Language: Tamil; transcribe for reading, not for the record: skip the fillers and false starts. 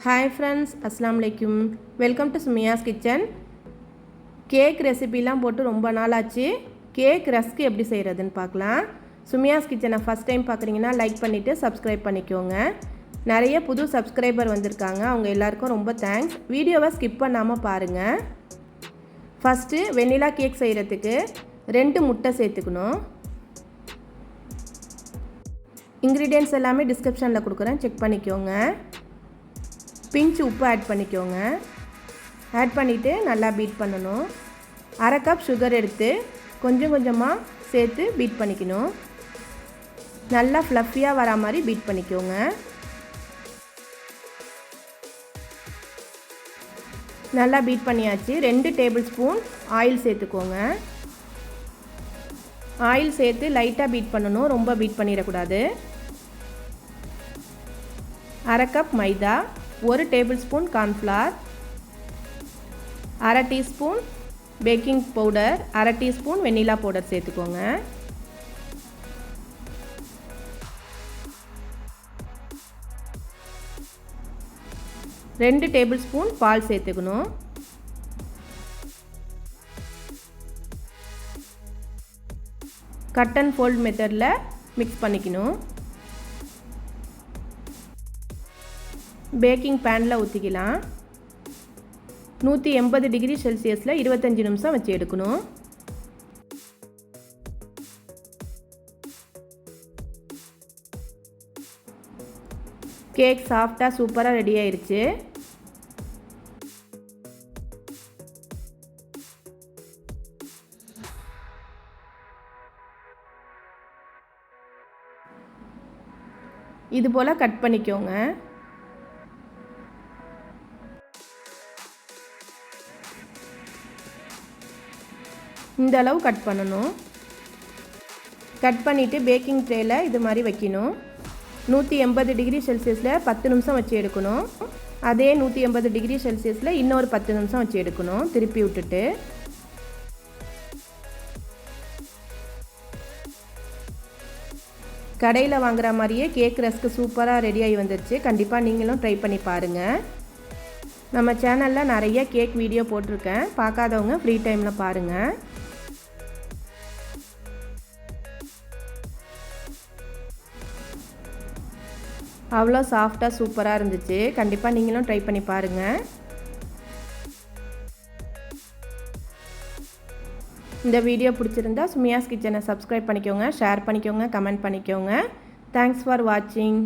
Hi friends, Assalamu alaikum. Welcome to Sumiya's kitchen. Cake ரெசிபிலாம் போட்டு ரொம்ப நாள் ஆச்சு. கேக் ரஸ்க் எப்படி செய்கிறதுன்னு பார்க்கலாம். சுமியாஸ் கிச்சனை ஃபஸ்ட் டைம் பார்க்குறீங்கன்னா லைக் பண்ணிவிட்டு சப்ஸ்கிரைப் பண்ணிக்கோங்க. நிறைய புது சப்ஸ்கிரைபர் வந்திருக்காங்க, அவங்க எல்லாருக்கும் ரொம்ப தேங்க்ஸ். வீடியோவை ஸ்கிப் பண்ணாமல் பாருங்கள். ஃபஸ்ட்டு வெண்ணிலா கேக் செய்கிறதுக்கு 2 முட்டை சேர்த்துக்கணும். இன்க்ரீடியன்ட்ஸ் எல்லாமே டிஸ்கிரிப்ஷனில் கொடுக்குறேன், செக் பண்ணிக்கோங்க. பிஞ்ச் உப்பு ஆட் பண்ணிக்கோங்க. ஆட் பண்ணிவிட்டு நல்லா பீட் பண்ணணும். 1/2 கப் சுகர் எடுத்து கொஞ்சம் கொஞ்சமாக சேர்த்து பீட் பண்ணிக்கணும். நல்லா ஃப்ளஃபியாக வர மாதிரி பீட் பண்ணிக்கோங்க. நல்லா பீட் பண்ணியாச்சு. 2 டேபிள் ஸ்பூன் ஆயில் சேர்த்துக்கோங்க. ஆயில் சேர்த்து லைட்டாக பீட் பண்ணணும், ரொம்ப பீட் பண்ணிடக்கூடாது. 1/2 கப் மைதா, 1 table spoon cornflour, 1/2 teaspoon baking powder, 1/2 teaspoon வெண்ணிலா பவுடர் சேர்த்துக்கோங்க. ரெண்டு டேபிள் ஸ்பூன் பால் சேர்த்துக்கணும். கட் அண்ட் ஃபோல்ட் மெத்தடில் மிக்ஸ் பண்ணிக்கணும். பேக்கிங் பேனில் ஊற்றிக்கலாம். 180 டிகிரி செல்சியஸில் 25 நிமிஷம் வச்சு எடுக்கணும். கேக் சாஃப்டாக சூப்பராக ரெடி ஆயிடுச்சு. இது போல் கட் பண்ணிக்கோங்க. இந்த அளவு கட் பண்ணணும். கட் பண்ணிவிட்டு பேக்கிங் ட்ரேயில் இது மாதிரி வைக்கணும். 180 டிகிரி செல்சியஸில் 10 நிமிஷம் வச்சு எடுக்கணும். அதே 180 டிகிரி செல்சியஸில் இன்னொரு 10 நிமிஷம் வச்சு எடுக்கணும், திருப்பி விட்டுட்டு. கடையில் வாங்குகிற மாதிரியே கேக் ரஸ்க்கு சூப்பராக ரெடி ஆகி வந்துருச்சு. கண்டிப்பாக நீங்களும் ட்ரை பண்ணி பாருங்கள். நம்ம சேனலில் நிறைய கேக் வீடியோ போட்டிருக்கேன், பார்க்காதவங்க ஃப்ரீ டைமில் பாருங்கள். அவ்வளோ சாஃப்டாக சூப்பராக இருந்துச்சு. கண்டிப்பாக நீங்களும் ட்ரை பண்ணி பாருங்கள். இந்த வீடியோ பிடிச்சிருந்தா சுமியாஸ் கிச்சனை சப்ஸ்கிரைப் பண்ணிக்கோங்க, ஷேர் பண்ணிக்கோங்க, கமெண்ட் பண்ணிக்கோங்க. தேங்க்ஸ் ஃபார் வாட்சிங்.